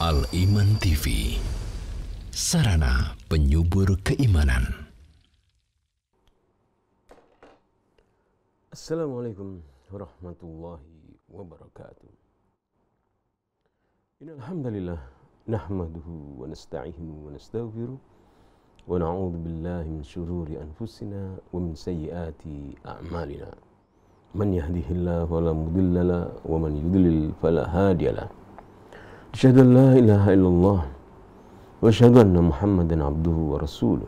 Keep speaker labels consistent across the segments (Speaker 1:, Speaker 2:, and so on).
Speaker 1: Al-Iman TV, sarana penyubur keimanan.
Speaker 2: Assalamualaikum warahmatullahi wabarakatuh. Innal hamdalillah nahmaduhu wa nasta'inuhu wa nastaghfiruh wa na'udzu billahi min shururi anfusina wa min sayyiati a'malina. Man yahdihillahu fala mudilla lahu wa man yudlil fala hadiya lahu. Asyhadu an la ilaha illallah wa asyhadu anna Muhammadan abduhu wa rasuluh.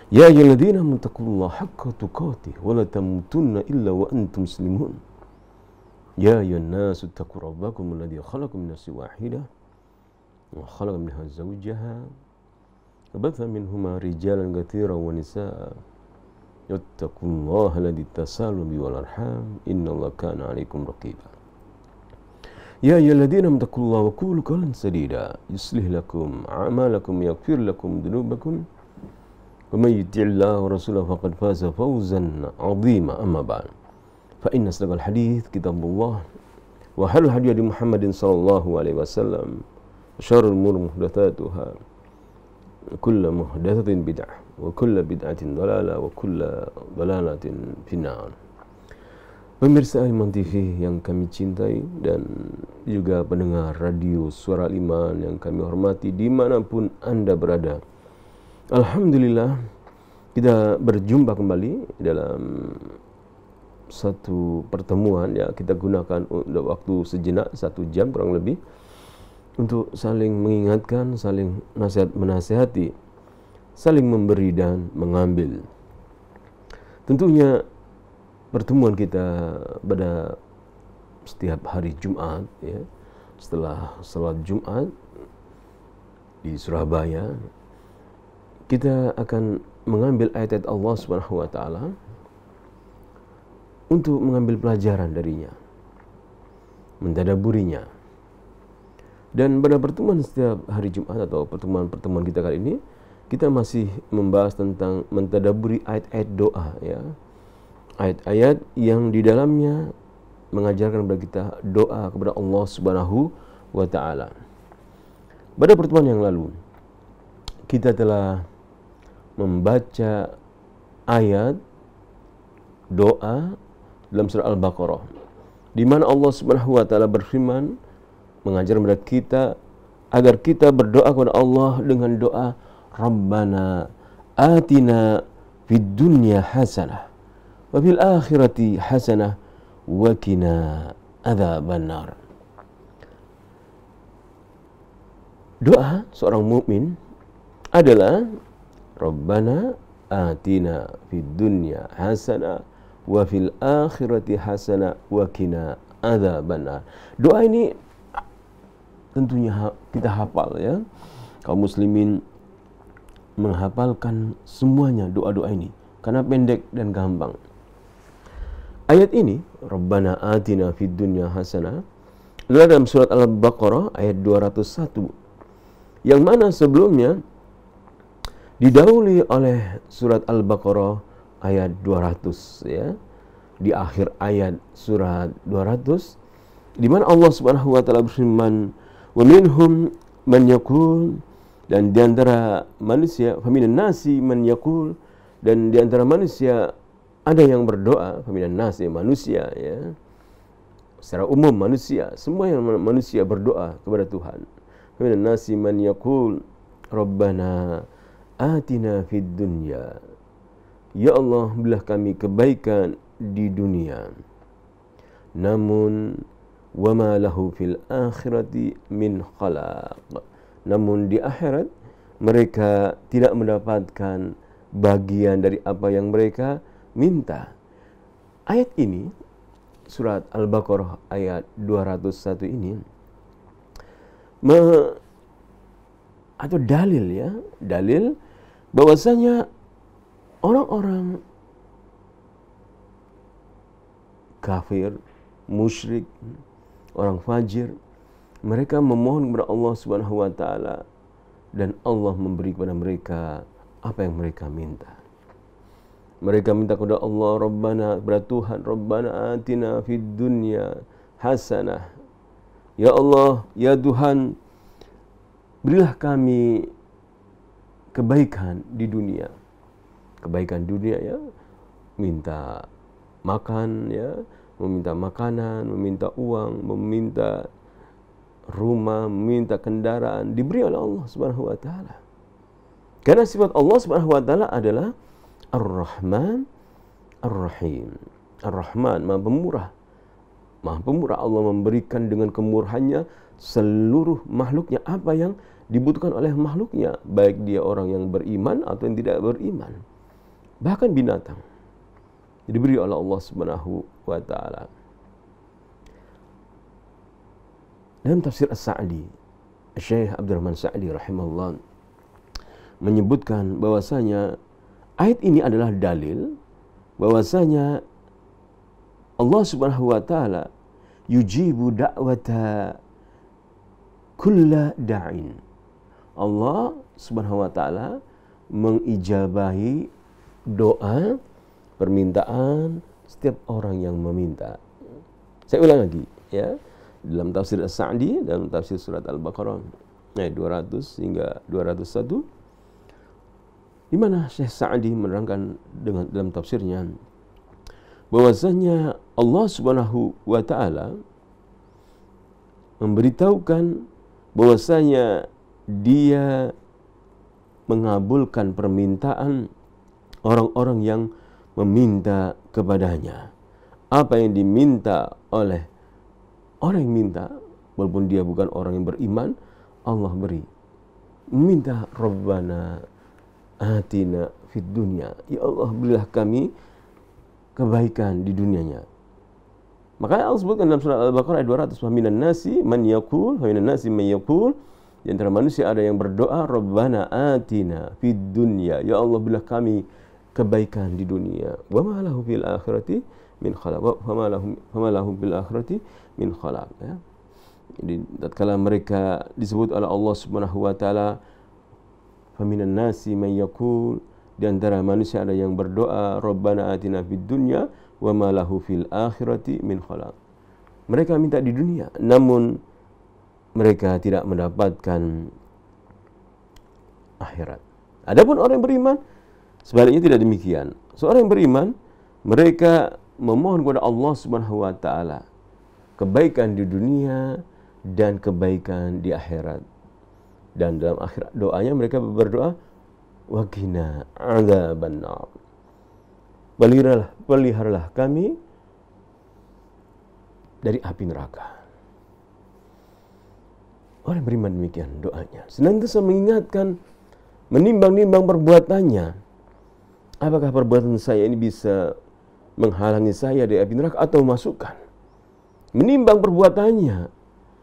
Speaker 2: Ya ayyuhalladzina amanu taqullaha haqqa tuqatih wa la tamutunna illa wa antum muslimun. Ya ayyuhan nasu taqu rabbakum alladzi khalaqakum min nafsin wahidah wa khalaqa minha zawjaha wa batha minhuma rijalan katsiran wa nisaa. Wattaqullaha alladzi tasaaluna bihi wal arham innallaha kana 'alaikum raqiba. Ya ayyuhalladzina amanu taqullaha wa qulu qawlan sadida yuslih lakum a'malakum yaghfir lakum dhunubakum wa may yuti'illaha wa rasulahu faqad faza fawzan 'azima. Amma ba'd, fa inna asdaqal hadits kitabullah wa khairul hadi Muhammadin sallallahu alaihi wasallam wa syarrul umuri muhdatsatuha wa kullu muhdatsatin bid'ah wa kullu bid'atin dhalalah wa kullu dhalalatin finnar. Pemirsa Al-Iman TV yang kami cintai dan juga pendengar radio Suara Al-Iman yang kami hormati dimanapun Anda berada, alhamdulillah kita berjumpa kembali dalam satu pertemuan ya, kita gunakan untuk waktu sejenak 1 jam kurang lebih untuk saling mengingatkan, saling menasihati, saling memberi dan mengambil. Tentunya pertemuan kita pada setiap hari Jumat ya, setelah salat Jumat di Surabaya, kita akan mengambil ayat-ayat Allah Subhanahu wa taala untuk mengambil pelajaran darinya, mentadabburinya. Dan pada pertemuan setiap hari Jumat atau pertemuan kita kali ini, kita masih membahas tentang mentadabburi ayat-ayat doa ya. Ayat-ayat yang di dalamnya mengajarkan kepada kita doa kepada Allah Subhanahu wa taala. Pada pertemuan yang lalu kita telah membaca ayat doa dalam surah Al-Baqarah di mana Allah Subhanahu wa taala berfirman mengajarkan kepada kita agar kita berdoa kepada Allah dengan doa Rabbana atina fid dunya hasanah wa fil akhirati hasanah wa qina adzabannar. Doa seorang mukmin adalah Rabbana atina fid dunya hasanah wa fil akhirati hasanah wa qina adzabannar. Doa ini tentunya kita hafal ya. Kaum muslimin menghafalkan semuanya doa-doa ini karena pendek dan gampang. Ayat ini, Rabbana atina fid dunya hasanah, adalah dalam surat Al-Baqarah ayat 201. Yang mana sebelumnya didahului oleh surat Al-Baqarah ayat 200 ya. Di akhir ayat surat 200 di mana Allah Subhanahu wa taala berfirman, "Wa minhum man yaqul," dan di antara manusia, "Faminan nasi man yaqul," dan di antara manusia ada yang berdoa, faminan nasi manusia ya. Secara umum manusia, semua yang manusia berdoa kepada Tuhan. Faminan nasi man yaqul, Rabbana atina fid dunya. Ya Allah, berilah kami kebaikan di dunia. Namun wa ma lahu fil akhirati min khalaq. Namun di akhirat mereka tidak mendapatkan bagian dari apa yang mereka minta. Ayat ini, surat Al-Baqarah ayat 201 ini atau dalil ya, dalil bahwasanya orang-orang kafir, musyrik, orang fajir, mereka memohon kepada Allah Subhanahu wa taala dan Allah memberi kepada mereka apa yang mereka minta. Mereka minta kepada Allah, Rabbana, kepada Tuhan, Rabbana atina fid dunya hasanah. Ya Allah, ya Tuhan, berilah kami kebaikan di dunia. Kebaikan dunia ya, minta makan ya, meminta makanan, meminta uang, meminta rumah, meminta kendaraan diberi oleh Allah Subhanahu wa taala. Karena sifat Allah Subhanahu wa taala adalah Ar-Rahman Ar-Rahim. Ar-Rahman, Maha Pemurah. Maha Pemurah, Allah memberikan dengan kemurahannya seluruh makhluknya apa yang dibutuhkan oleh makhluknya, baik dia orang yang beriman atau yang tidak beriman. Bahkan binatang diberi oleh Allah Subhanahu wa taala. Dalam tafsir As-Sa'di, Syekh Abdurrahman Sa'di rahimahullah menyebutkan bahwasanya ayat ini adalah dalil bahwasanya Allah Subhanahu wa taala yujibu da'wata kulla da'in. Allah Subhanahu wa taala mengijabahi doa, permintaan setiap orang yang meminta. Saya ulang lagi ya. Dalam tafsir As-Sa'di, dalam tafsir surat Al-Baqarah ayat 200 hingga 201, di mana Syekh Sa'di menerangkan dalam tafsirnya bahwasanya Allah Subhanahu wa taala memberitahukan bahwasanya Dia mengabulkan permintaan orang-orang yang meminta kepadanya. Apa yang diminta oleh orang yang minta, walaupun dia bukan orang yang beriman, Allah beri. Minta Rabbana atina fid dunya. Ya Allah, berilah kami kebaikan di dunianya. Makanya Allah sebutkan dalam surat Al-Baqarah ayat 200, "Minan nasi man yaqul, wa minan nasi man yaqul." Di antara manusia ada yang berdoa, Rabbana atina fid dunya. Ya Allah, berilah kami kebaikan di dunia. Wa ma lahu fil akhirati min khalaq. Wa ma lahu bil akhirati min khalaq. Ya. Jadi tatkala mereka disebut oleh Allah Subhanahu wa taala, "Faminan nasi man yaqul." Di antara manusia ada yang berdoa, Rabbana atina fid dunya wa ma lahu fil akhirati min khalaq. Mereka minta di dunia, namun mereka tidak mendapatkan akhirat. Adapun orang yang beriman, sebaliknya tidak demikian. Seorang yang beriman, mereka memohon kepada Allah Subhanahu wa taala kebaikan di dunia dan kebaikan di akhirat. Dan dalam akhirat doanya mereka berdoa, wa qina adzabannar. Peliharalah kami dari api neraka. Orang yang beriman demikian doanya. Senantiasa mengingatkan, menimbang-nimbang perbuatannya. Apakah perbuatan saya ini bisa menghalangi saya dari api neraka atau memasukkan? Menimbang perbuatannya.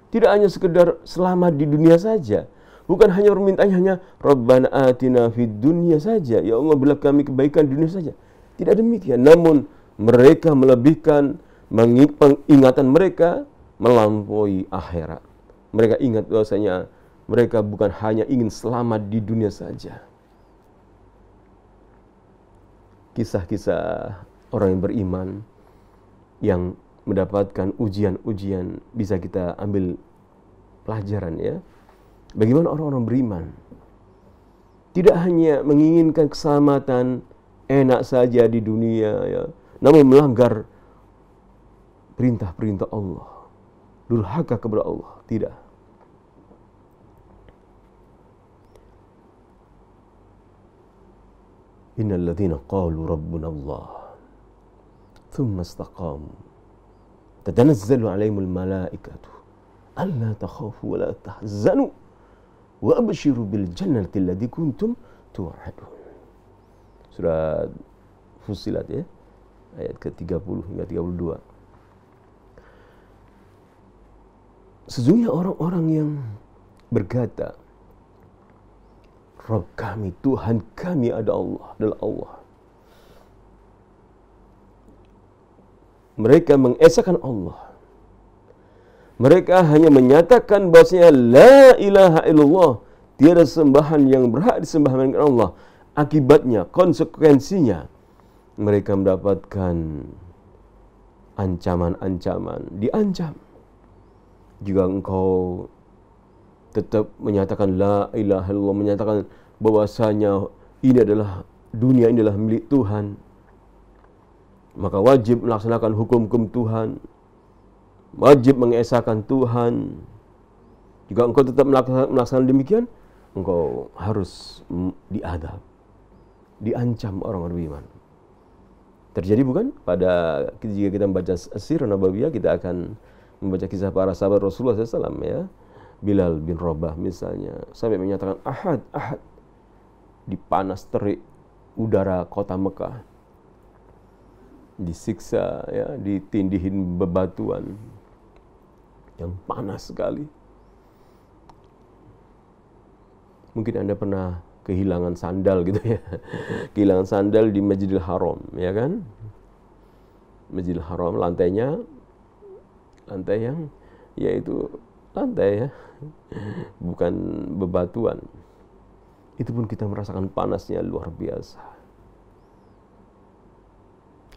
Speaker 2: Tidak hanya sekedar selamat di dunia saja. Bukan hanya permintaannya hanya Rabbana atina fid dunya saja. Ya Allah, berilah kami kebaikan di dunia saja. Tidak demikian. Namun mereka melebihkan ingatan mereka melampaui akhirat. Mereka ingat bahwasanya mereka bukan hanya ingin selamat di dunia saja. Kisah-kisah orang yang beriman yang mendapatkan ujian-ujian bisa kita ambil pelajaran ya. Bagaimana orang-orang beriman tidak hanya menginginkan keselamatan enak saja di dunia ya, namun melanggar perintah-perintah Allah, durhaka kepada Allah. Tidak. Innal ladzina qalu rabbuna Allah thumma istaqamu tatanazzalu 'alaihimul malaikatu alla takhafu wa la tahzanu wa abshiru bil jannati allati kuntum tu'adun. Surat Fussilat ya, ayat ke-30 hingga 32. Sesungguhnya orang-orang yang berkata, Rabb kami, Tuhan kami adalah Allah. Mereka mengesahkan Allah. Mereka hanya menyatakan bahwasanya la ilaha illallah, tiada sembahan yang berhak disembah melainkan Allah. Akibatnya, konsekuensinya, mereka mendapatkan ancaman-ancaman, diancam. Jika engkau tetap menyatakan la ilaha illallah, menyatakan bahwasanya ini adalah dunia, ini adalah milik Tuhan, maka wajib melaksanakan hukum-hukum Tuhan, wajib mengesahkan Tuhan. Jika engkau tetap melaksanakan demikian, engkau harus diadab, diancam orang beriman. Terjadi bukan? Jika kita membaca As-Sirah Nabawiyah, kita akan membaca kisah para sahabat Rasulullah SAW, ya. Bilal bin Rabah misalnya, sampai menyatakan ahad, ahad, di panas terik udara kota Mekah, disiksa, ya, ditindihin bebatuan yang panas sekali. Mungkin Anda pernah kehilangan sandal gitu ya. Kehilangan sandal di Masjidil Haram, ya kan? Masjidil Haram, lantai yang yaitu lantai, ya, bukan bebatuan. Itu pun kita merasakan panasnya luar biasa.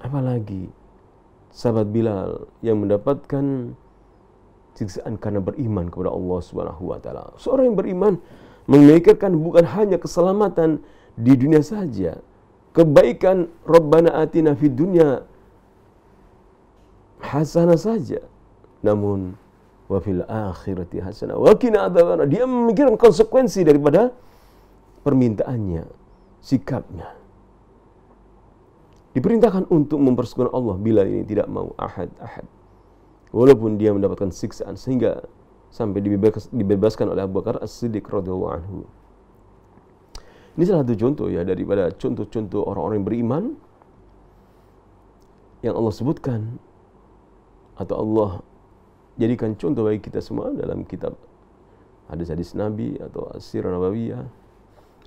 Speaker 2: Apalagi sahabat Bilal yang mendapatkan siksaan karena beriman kepada Allah Subhanahu wa taala. Seorang yang beriman memikirkan bukan hanya keselamatan di dunia saja, kebaikan Rabbana atina fid dunya hasanah saja, namun wa fil akhirati hasanah wa qina adzabannar. Dia memikirkan konsekuensi daripada permintaannya, sikapnya. Diperintahkan untuk mempersekutukan Allah. Bilal ini tidak mau, ahad, ahad, walaupun dia mendapatkan siksaan, sehingga sampai dibebaskan oleh Abu Bakar As-Siddiq radhiyallahu anhu. Ini salah satu contoh, ya, daripada contoh-contoh orang-orang yang beriman yang Allah sebutkan atau Allah jadikan contoh bagi kita semua dalam kitab hadis-hadis Nabi atau As-Sirah Nabawiyah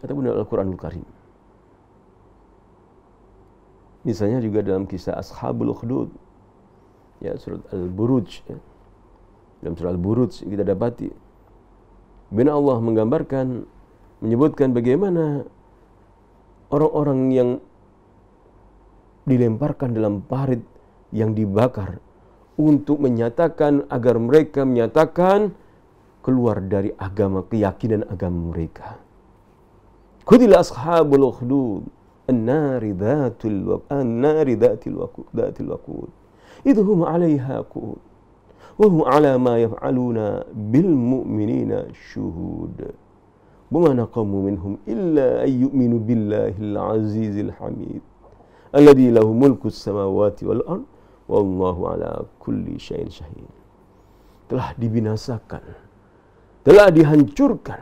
Speaker 2: ataupun dalam Al-Quranul Karim. Misalnya juga dalam kisah Ashabul Ukhdud, ya, surat Al-Buruj, ya. Dalam surah Al-Buruj kita dapati bagaimana Allah menggambarkan, menyebutkan bagaimana orang-orang yang dilemparkan dalam parit yang dibakar untuk menyatakan agar mereka menyatakan keluar dari agama, keyakinan agama mereka. Qutila ashabul ukhdud an-nari dhatil waqud idhum 'alaiha qu'ud wa hum 'ala ma yaf'aluna bil mu'minina syuhud wa ma naqamu minhum illa ay yu'minu billahil azizil hamid alladzi lahu mulku samawati wal ard wallahu 'ala kulli syai'in syahid. Telah dibinasakan, telah dihancurkan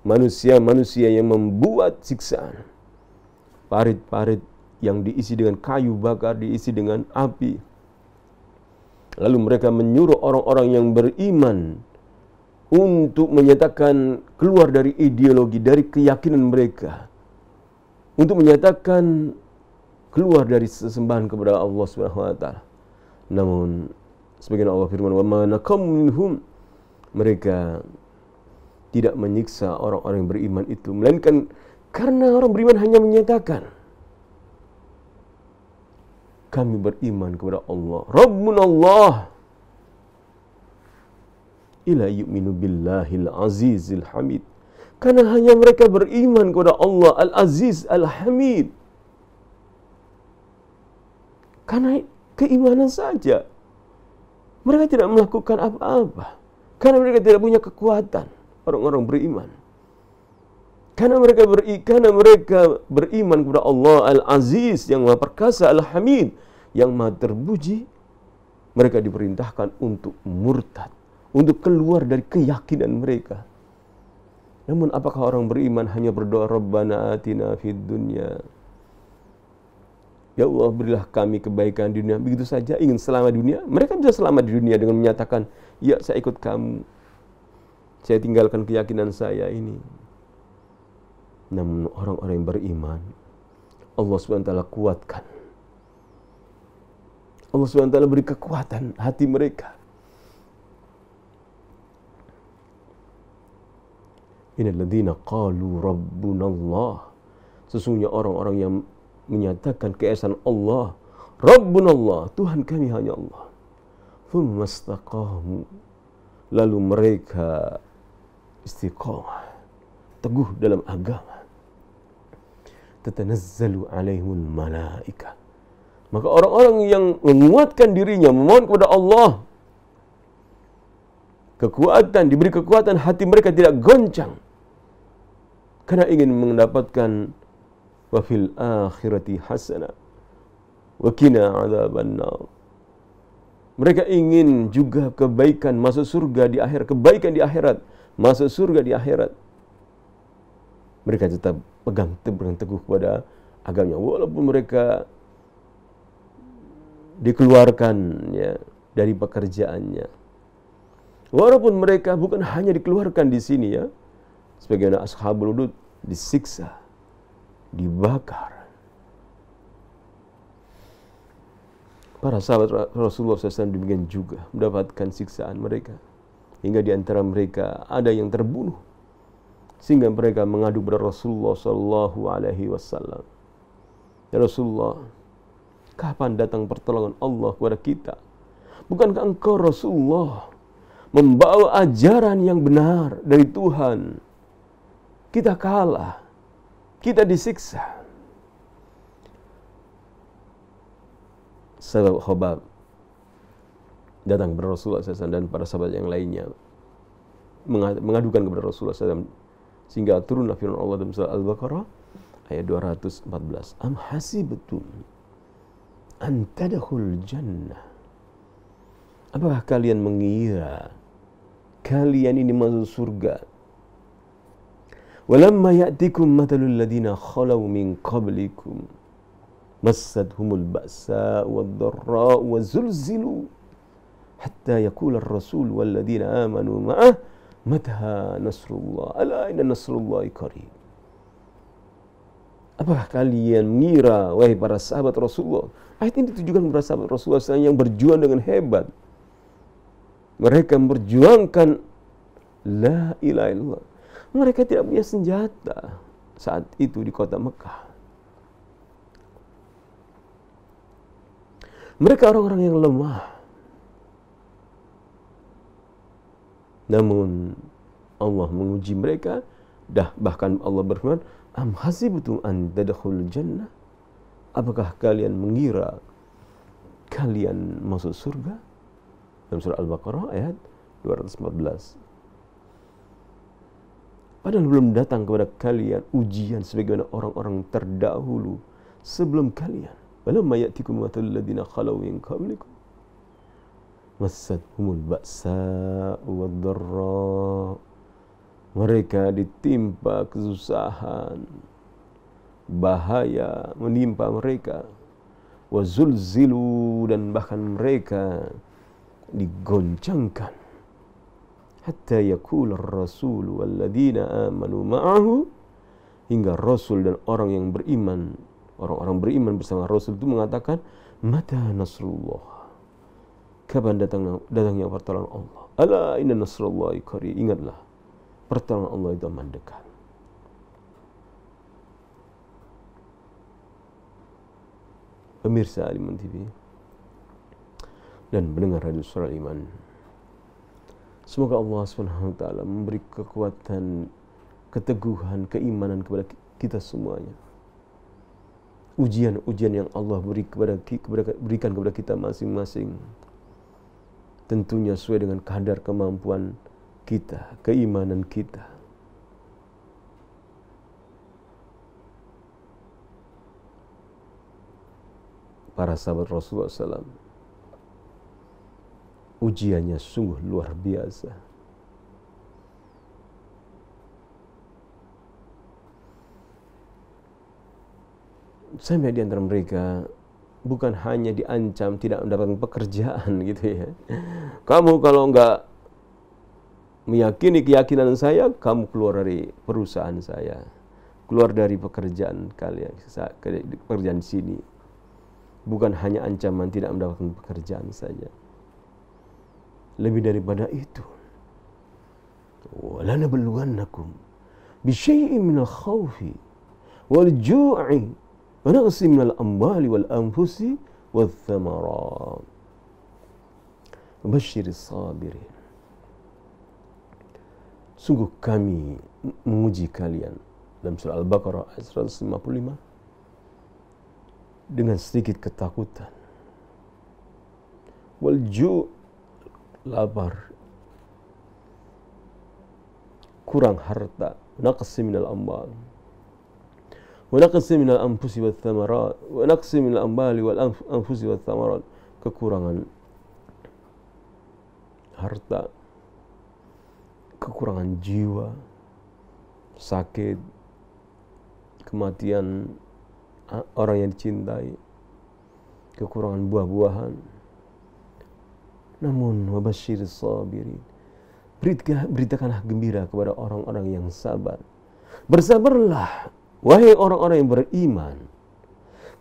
Speaker 2: manusia-manusia yang membuat siksaan, parit-parit yang diisi dengan kayu bakar, diisi dengan api. Lalu mereka menyuruh orang-orang yang beriman untuk menyatakan keluar dari ideologi, dari keyakinan mereka, untuk menyatakan keluar dari sesembahan kepada Allah Subhanahu wa taala. Namun sebagaimana Allah firman, "Wa ma naqam minhum," mereka tidak menyiksa orang-orang yang beriman itu, melainkan karena orang beriman hanya menyatakan, kami beriman kepada Allah, Rabbuna Allah, ila yu'minu billahil azizil hamid. Karena hanya mereka beriman kepada Allah Al-Aziz Al-Hamid, karena keimanan saja. Mereka tidak melakukan apa-apa, karena mereka tidak punya kekuatan, orang-orang beriman. Karena mereka beriman kepada Allah Al-Aziz yang Maha Perkasa, Al-Hamid yang Maha Terpuji, mereka diperintahkan untuk murtad, untuk keluar dari keyakinan mereka. Namun apakah orang beriman hanya berdoa Rabbana atina fid dunya, ya Allah berilah kami kebaikan di dunia, begitu saja ingin selamat di dunia? Mereka bisa selamat di dunia dengan menyatakan, ya saya ikut kamu, saya tinggalkan keyakinan saya ini. Namun orang-orang yang beriman, Allah SWT kuatkan. Allah SWT beri kekuatan hati mereka. Innal ladzina qalu rabbunallah, sesungguhnya orang-orang yang menyatakan keesaan Allah, Rabbunallah, Tuhan kami hanya Allah. Tsumma istaqamu, lalu mereka istiqamah, teguh dalam agama. Tatanazzalu alaihimul malaikah. Maka orang-orang yang menguatkan dirinya, memohon kepada Allah kekuatan, diberi kekuatan, hati mereka tidak goncang karena ingin mendapatkan wa fil akhirati hasanah wa qina adzabannar. Mereka ingin juga kebaikan, masuk surga di akhirat, kebaikan di akhirat, masuk surga di akhirat. Mereka tetap pegang teguh kepada agamanya walaupun mereka dikeluarkan ya dari pekerjaannya. Walaupun mereka bukan hanya dikeluarkan di sini ya, sebagaimana ashabul hudud disiksa, dibakar. Para sahabat Rasulullah SAW demikian juga mendapatkan siksaan mereka. Hingga di antara mereka ada yang terbunuh. Sehingga mereka mengadu kepada Rasulullah SAW. Ya Rasulullah, kapan datang pertolongan Allah kepada kita? Bukankah engkau Rasulullah membawa ajaran yang benar dari Tuhan? Kita kalah, kita disiksa. Sahabat Khobab datang kepada Rasulullah SAW dan para sahabat yang lainnya mengadukan kepada Rasulullah SAW, sehingga turunlah firman Allah dalam surah Al-Baqarah ayat 214. Am hasibtum an tadkhul jannah. Apakah kalian mengira kalian ini masuk surga? Walamma ya'tikum mathalul ladina khalau min qablikum massadhumul ba'sa wad-dharra wa zulzilu hatta yaqula ar-rasul wal ladina amanu ma'ah mata nasrullah ala inna nasrullahi qarib. Apakah kalian mengira, wahai para sahabat Rasulullah? Ayat ini ditujukan kepada sahabat Rasulullah SAW yang berjuang dengan hebat. Mereka memperjuangkan la ilaha illallah. Mereka tidak punya senjata saat itu di kota Mekah. Mereka orang-orang yang lemah. Namun Allah menguji mereka. Bahkan Allah berfirman, am hasibtum an tadkhulul jannah? Apakah kalian mengira kalian masuk surga? Dalam surah Al-Baqarah ayat 214. Padahal belum datang kepada kalian ujian sebagaimana orang-orang terdahulu sebelum kalian. Walamma ya'tikum mathalul ladzina khalau min qablikum massadhumul ba'sa wad-dharra. Mereka ditimpa kesusahan, bahaya menimpa mereka, wa zulzilu, dan bahkan mereka digoncangkan, hatta yaqula ar-rasul wal ladzina amanu ma'ahu, hingga Rasul dan orang yang beriman, orang-orang beriman bersama Rasul itu mengatakan, mata nasrullah, kapan datangnya pertolongan Allah? Ala inna nasrullahi qarib. Ingatlah, pertolongan Allah itu aman dekat. Pemirsa Al-Iman TV dan pendengar Radio Suara Iman, semoga Allah SWT memberi kekuatan, keteguhan, keimanan kepada kita semuanya. Ujian-ujian yang Allah berikan kepada kita masing-masing tentunya sesuai dengan kadar kemampuan kita, keimanan kita. Para sahabat Rasulullah SAW, ujiannya sungguh luar biasa. Sampai di antara mereka bukan hanya diancam tidak mendapatkan pekerjaan gitu ya. Kamu kalau enggak meyakini keyakinan saya, kamu keluar dari perusahaan saya, keluar dari pekerjaan kalian, pekerjaan sini. Bukan hanya ancaman tidak mendapatkan pekerjaan saja. Lebih daripada itu, wala nabluwannakum bisyai'in minal khawfi wal ju'i wa naqsin minal amwali wal anfusi wath thamarat wa basyiris sabirin. sungguh kami menguji kalian dalam surah Al-Baqarah ayat 155 dengan sedikit ketakutan, wal ju', lapar, kurang harta, naqsi minal amwal wa naqsi minal anfusi wath thamarat wa naqsi minal amwali wal anfusi wath thamarat, kekurangan harta, kekurangan jiwa, sakit, kematian orang yang dicintai, kekurangan buah-buahan. Namun wabasyiris sabirin, beritakanlah gembira kepada orang-orang yang sabar. Bersabarlah wahai orang-orang yang beriman,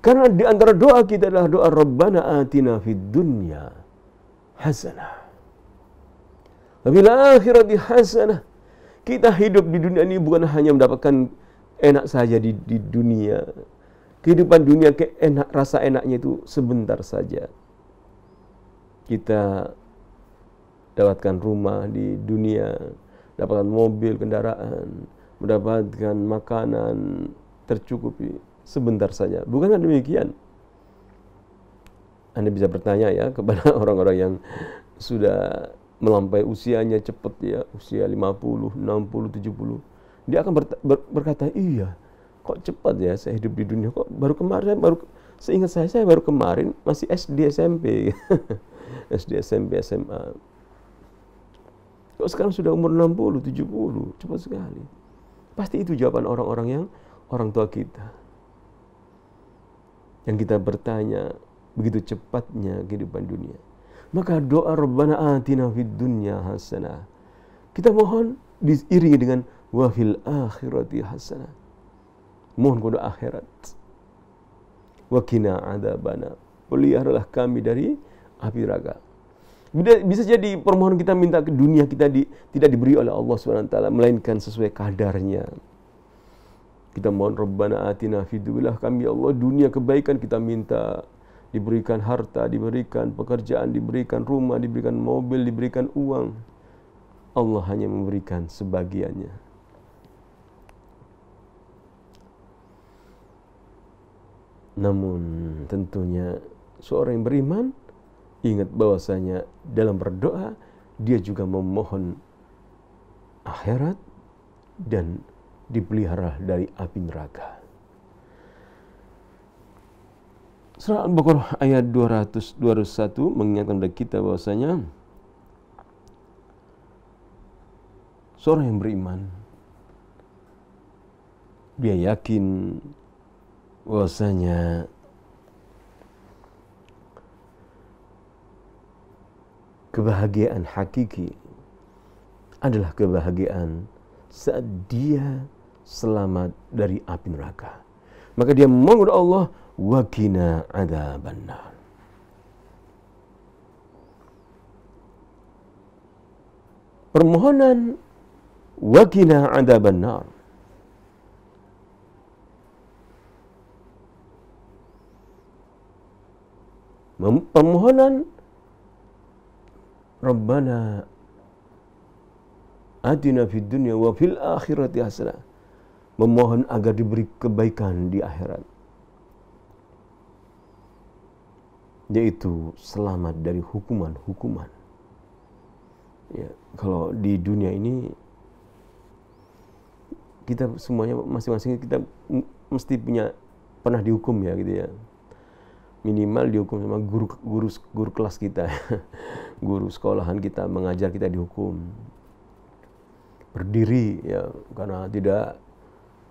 Speaker 2: karena di antara doa kita adalah doa Rabbana atina fid dunya hasanah wa fil akhirati hasanah. Kita hidup di dunia ini bukan hanya mendapatkan enak saja di dunia. Kehidupan dunia rasa enaknya itu sebentar saja. Kita dapatkan rumah di dunia, dapatkan mobil, kendaraan, mendapatkan makanan tercukupi sebentar saja. Bukankah demikian? Anda bisa bertanya ya kepada orang-orang yang sudah melampaui usianya cepat ya, usia 50, 60, 70. Dia akan berkata, iya, kok cepat ya saya hidup di dunia, kok baru kemarin, seingat saya baru kemarin masih SD, SMP. SD, SMP, SMA. Kok sekarang sudah umur 60, 70, cepat sekali. Pasti itu jawaban orang tua kita. Yang kita bertanya, begitu cepatnya kehidupan dunia. Maka doa Rabbana atina fid dunya hasanah, kita mohon diiringi dengan wa fil akhirati hasanah. Mohon kepada akhirat. Wa qina adzabana, peliharalah kami dari api neraka. Bisa jadi permohonan kita minta ke dunia kita tidak diberi oleh Allah SWT, melainkan sesuai kadarnya. Kita mohon Rabbana atina fid dunya, kami ya Allah dunia kebaikan kita minta, diberikan harta, diberikan pekerjaan, diberikan rumah, diberikan mobil, diberikan uang. Allah hanya memberikan sebagiannya. Namun tentunya seorang yang beriman ingat bahwasanya dalam berdoa dia juga memohon akhirat dan dipelihara dari api neraka. Surah Al-Baqarah ayat 201 mengingatkan kepada kita bahwasanya seorang yang beriman dia yakin bahwasanya kebahagiaan hakiki adalah kebahagiaan saat dia selamat dari api neraka. Maka dia memohon Allah, wa qina adzabannar. Permohonan wa qina adzabannar permohonan Rabbana atina fid dunya wa fil akhirati hasanah, memohon agar diberi kebaikan di akhirat, yaitu selamat dari hukuman-hukuman. Ya, kalau di dunia ini kita semuanya masing-masing kita mesti pernah dihukum ya gitu ya. Minimal dihukum sama guru kelas kita, guru sekolahan kita mengajar kita dihukum, berdiri ya karena tidak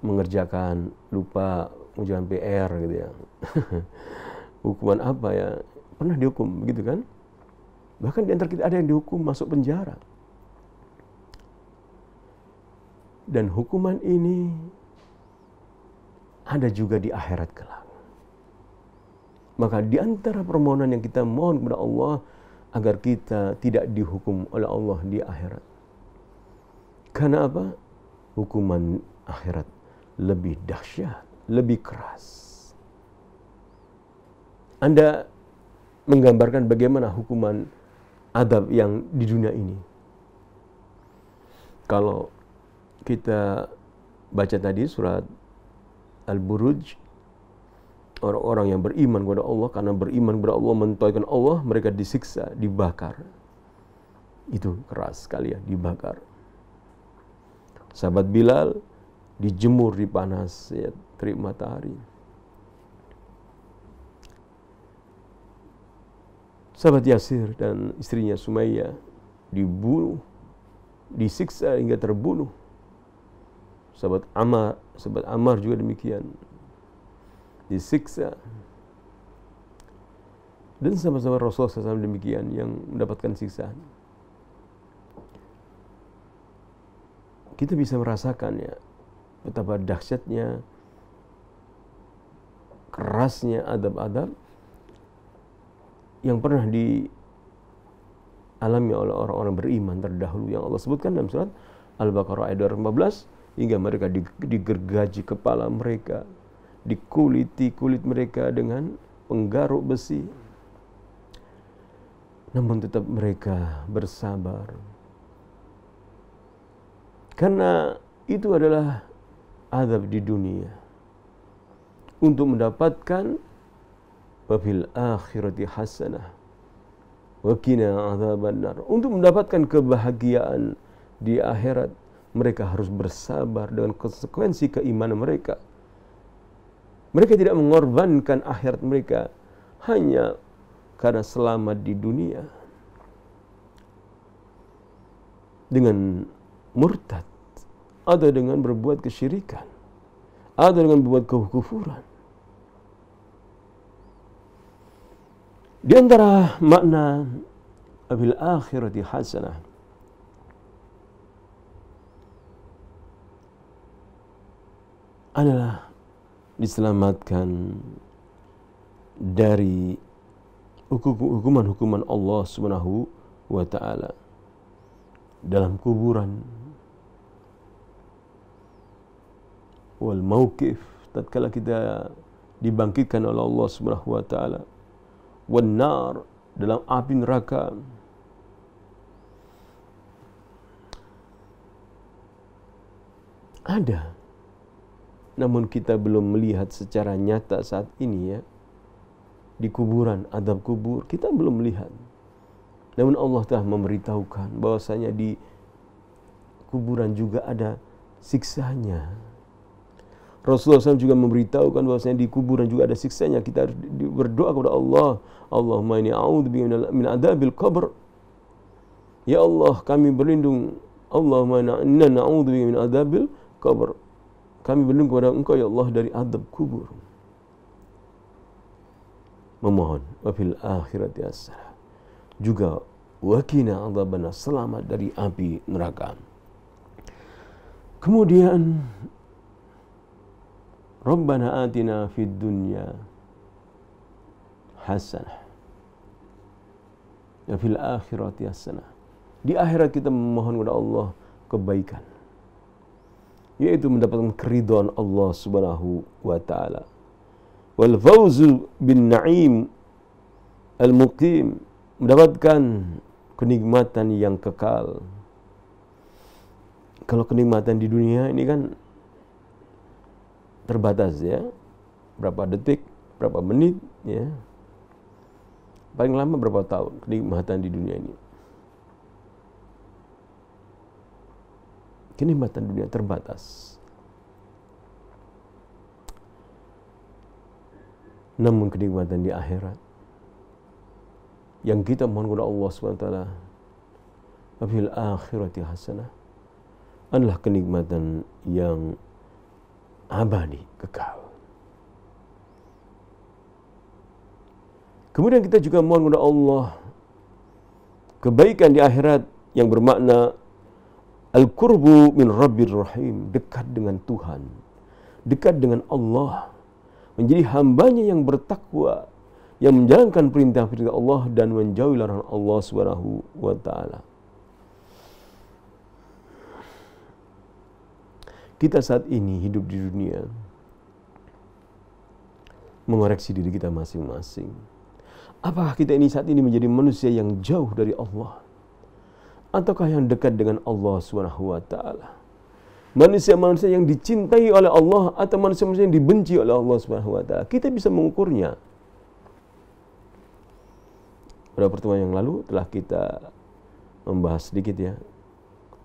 Speaker 2: mengerjakan, lupa mengerjakan PR gitu ya. Hukuman apa ya? Pernah dihukum begitu kan? Bahkan di antara kita ada yang dihukum masuk penjara. Dan hukuman ini ada juga di akhirat kelak. Maka di antara permohonan yang kita mohon kepada Allah agar kita tidak dihukum oleh Allah di akhirat. Karena apa? Hukuman akhirat lebih dahsyat, lebih keras. Anda menggambarkan bagaimana hukuman adab yang di dunia ini. Kalau kita baca tadi surat Al-Buruj, orang-orang yang beriman kepada Allah, karena beriman kepada Allah, mentauhidkan Allah, mereka disiksa, dibakar. Itu keras sekali ya, dibakar. Sahabat Bilal dijemur di panas ya, terik matahari. Sahabat Yasir dan istrinya Sumayyah dibunuh, disiksa hingga terbunuh. Sahabat Ammar juga demikian, disiksa. Dan sahabat-sahabat Rasulullah SAW demikian yang mendapatkan siksaan. Kita bisa merasakan ya betapa dahsyatnya, kerasnya adab-adab yang pernah dialami oleh orang-orang beriman terdahulu yang Allah sebutkan dalam surat Al-Baqarah ayat 214, hingga mereka digergaji kepala mereka, dikuliti kulit mereka dengan penggaruk besi. Namun tetap mereka bersabar. Karena itu adalah azab di dunia. Untuk mendapatkan wafil akhirati hasanah wa qina adzabannar. Untuk mendapatkan kebahagiaan di akhirat, mereka harus bersabar dengan konsekuensi keimanan mereka. Mereka tidak mengorbankan akhirat mereka hanya karena selamat di dunia dengan murtad, atau dengan berbuat kesyirikan, atau dengan berbuat kekufuran. Di antara makna bil akhirati hasanah adalah diselamatkan dari hukuman-hukuman Allah Subhanahu wa ta'ala dalam kuburan, wal mauqif tatkala kita dibangkitkan oleh Allah Subhanahu wa ta'ala, wan nar dalam api neraka. Ada, namun kita belum melihat secara nyata saat ini ya. Di kuburan, adab kubur, kita belum melihat. Namun Allah telah memberitahukan bahwasanya di kuburan juga ada siksanya. Rasulullah SAW juga memberitahukan bahwasanya di kuburan juga ada siksanya. Kita harus berdoa kepada Allah, Allahumma inni a'udzubika min adzabil qabr. Ya Allah, kami berlindung, Allahumma inna na'udzubika min adzabil qabr. Kami berlindung kepada Engkau ya Allah dari adab kubur. Memohon wafil akhirati hasanah, juga wa qina adzabannar, selamat dari api neraka. Kemudian Rabbana atina fid dunya hasanah wa fil akhirati hasanah. Di akhirat kita memohon kepada Allah kebaikan, yaitu mendapatkan keridhaan Allah Subhanahu wa ta'ala. Wal fawzu bin na'im al muqim, mendapatkan kenikmatan yang kekal. Kalau kenikmatan di dunia ini kan terbatas ya, berapa detik, berapa menit ya, paling lama berapa tahun kenikmatan di dunia ini. Kenikmatan dunia terbatas. Namun kenikmatan di akhirat yang kita mohon kepada Allah SWT, fil akhirati hasanah, adalah kenikmatan yang abadi, kekal. Kemudian kita juga mohon kepada Allah kebaikan di akhirat yang bermakna al-qurbu min Rabbir Rahim, dekat dengan Tuhan, dekat dengan Allah, menjadi hambanya yang bertakwa, yang menjalankan perintah-perintah Allah dan menjauhi larangan Allah Subhanahu wa ta'ala. Kita saat ini hidup di dunia, mengoreksi diri kita masing-masing. Apakah kita ini saat ini menjadi manusia yang jauh dari Allah, ataukah yang dekat dengan Allah Subhanahu wa ta'ala? manusia-manusia yang dicintai oleh Allah atau manusia-manusia yang dibenci oleh Allah Subhanahu wa taala. Kita bisa mengukurnya. Pada pertemuan yang lalu telah kita membahas sedikit ya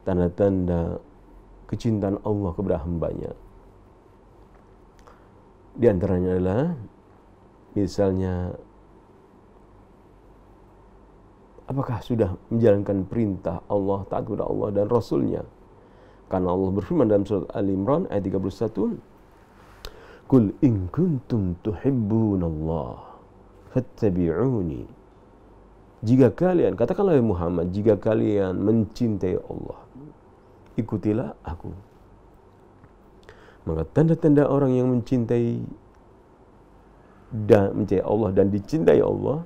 Speaker 2: tanda-tanda kecintaan Allah kepada hambanya. Di antaranya adalah misalnya apakah sudah menjalankan perintah Allah, taat kepada Allah dan Rasulnya. Karena Allah berfirman dalam surat Al-Imran ayat 31, "Qul in kuntum tuhibbunallah fattabi'uni." Jika kalian, katakanlah ya Muhammad, jika kalian mencintai Allah, ikutilah aku. Maka tanda-tanda orang yang mencintai Allah dan dicintai Allah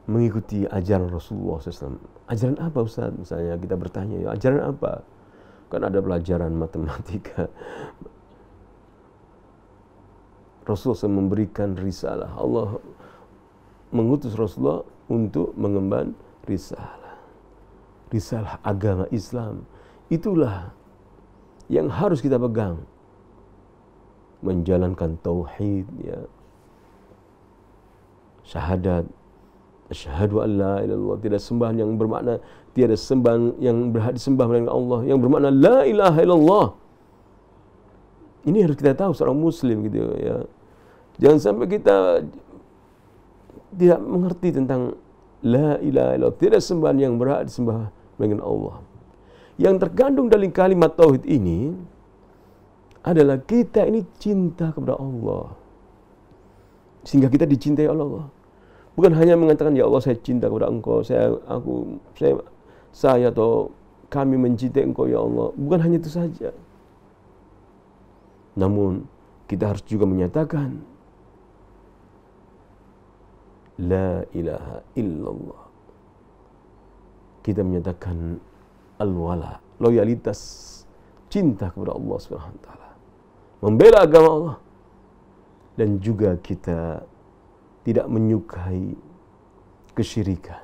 Speaker 2: mengikuti ajaran Rasulullah SAW. Ajaran apa Ustaz? Misalnya kita bertanya, ya ajaran apa? Kan ada pelajaran matematika. Rasulullah SAW memberikan risalah. Allah mengutus Rasulullah untuk mengemban risalah. Risalah agama Islam. Itulah yang harus kita pegang. Menjalankan tauhid, ya. Syahadat. Asyhadu an la ilaha illallah, tidak sembahan yang bermakna, tiada sembahan yang berhak disembah melainkan Allah, yang bermakna la ilaha illallah. Ini harus kita tahu seorang muslim gitu ya. Jangan sampai kita tidak mengerti tentang la ilaha illallah, tiada sembahan yang berhak disembah melainkan Allah. Yang terkandung dalam kalimat tauhid ini adalah kita ini cinta kepada Allah. Sehingga kita dicintai oleh Allah. Bukan hanya mengatakan, ya Allah saya cinta kepada Engkau, saya atau kami mencintai Engkau ya Allah. Bukan hanya itu saja. Namun kita harus juga menyatakan la ilaha illallah. Kita menyatakan al-wala, loyalitas, cinta kepada Allah Subhanahu wa taala. Membela agama Allah. Dan juga kita tidak menyukai kesyirikan,